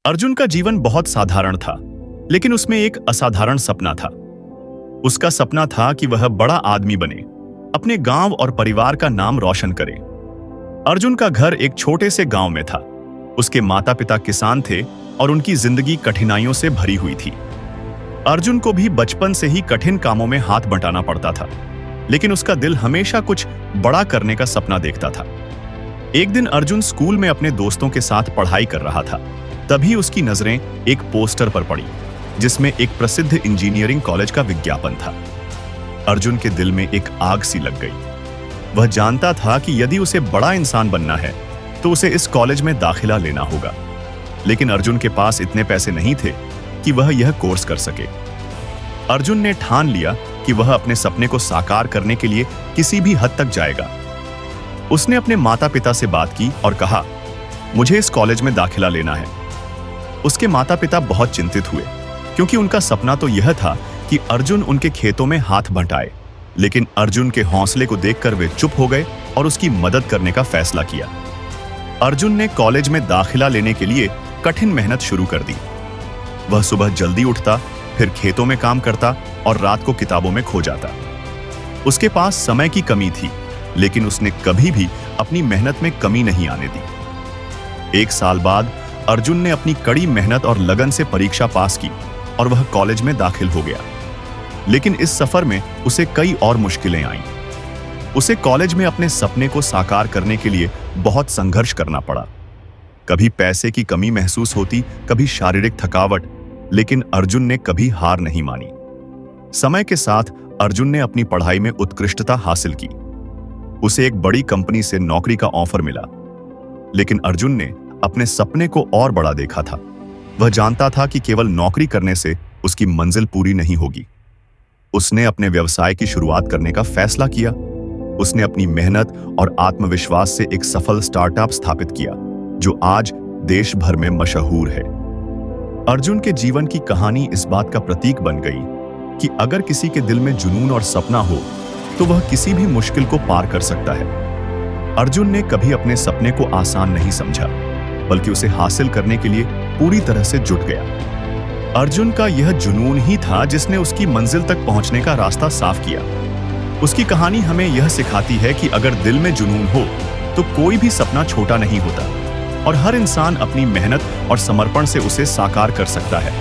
अर्जुन का जीवन बहुत साधारण था, लेकिन उसमें एक असाधारण सपना था। उसका सपना था कि वह बड़ा आदमी बने, अपने गांव और परिवार का नाम रोशन करे। अर्जुन का घर एक छोटे से गांव में था। उसके माता पिता किसान थे और उनकी जिंदगी कठिनाइयों से भरी हुई थी। अर्जुन को भी बचपन से ही कठिन कामों में हाथ बंटाना पड़ता था, लेकिन उसका दिल हमेशा कुछ बड़ा करने का सपना देखता था। एक दिन अर्जुन स्कूल में अपने दोस्तों के साथ पढ़ाई कर रहा था। तभी उसकी नजरें एक पोस्टर पर पड़ी, जिसमें एक प्रसिद्ध इंजीनियरिंग कॉलेज का विज्ञापन था। अर्जुन के दिल में एक आग सी लग गई। वह जानता था कि यदि उसे बड़ा इंसान बनना है तो उसे इस कॉलेज में दाखिला लेना होगा, लेकिन अर्जुन के पास इतने पैसे नहीं थे कि वह यह कोर्स कर सके। अर्जुन ने ठान लिया कि वह अपने सपने को साकार करने के लिए किसी भी हद तक जाएगा। उसने अपने माता पिता से बात की और कहा, मुझे इस कॉलेज में दाखिला लेना है। उसके माता पिता बहुत चिंतित हुए, क्योंकि उनका सपना तो यह था कि अर्जुन उनके खेतों में हाथ बंटाए। लेकिन अर्जुन के हौसले को देखकर वे चुप हो गए और उसकी मदद करने का फैसला किया। अर्जुन ने कॉलेज में दाखिला लेने के लिए कठिन मेहनत शुरू कर दी। वह सुबह जल्दी उठता, फिर खेतों में काम करता और रात को किताबों में खो जाता। उसके पास समय की कमी थी, लेकिन उसने कभी भी अपनी मेहनत में कमी नहीं आने दी। 1 साल बाद अर्जुन ने अपनी कड़ी मेहनत और लगन से परीक्षा पास की और वह कॉलेज में दाखिल हो गया। लेकिन इस सफर में उसे कई और मुश्किलें आईं। उसे कॉलेज में अपने सपने को साकार करने के लिए बहुत संघर्ष करना पड़ा। कभी पैसे की कमी महसूस होती, कभी शारीरिक थकावट, लेकिन अर्जुन ने कभी हार नहीं मानी। समय के साथ अर्जुन ने अपनी पढ़ाई में उत्कृष्टता हासिल की। उसे एक बड़ी कंपनी से नौकरी का ऑफर मिला, लेकिन अर्जुन ने अपने सपने को और बड़ा देखा था। वह जानता था कि केवल नौकरी करने से उसकी मंजिल पूरी नहीं होगी। उसने अपने व्यवसाय की शुरुआत करने का फैसला किया। उसने अपनी मेहनत और आत्मविश्वास से एक सफल स्टार्टअप स्थापित किया, जो आज देश भर में मशहूर है। अर्जुन के जीवन की कहानी इस बात का प्रतीक बन गई कि अगर किसी के दिल में जुनून और सपना हो तो वह किसी भी मुश्किल को पार कर सकता है। अर्जुन ने कभी अपने सपने को आसान नहीं समझा, बल्कि उसे हासिल करने के लिए पूरी तरह से जुट गया। अर्जुन का यह जुनून ही था जिसने उसकी मंजिल तक पहुंचने का रास्ता साफ किया। उसकी कहानी हमें यह सिखाती है कि अगर दिल में जुनून हो तो कोई भी सपना छोटा नहीं होता और हर इंसान अपनी मेहनत और समर्पण से उसे साकार कर सकता है।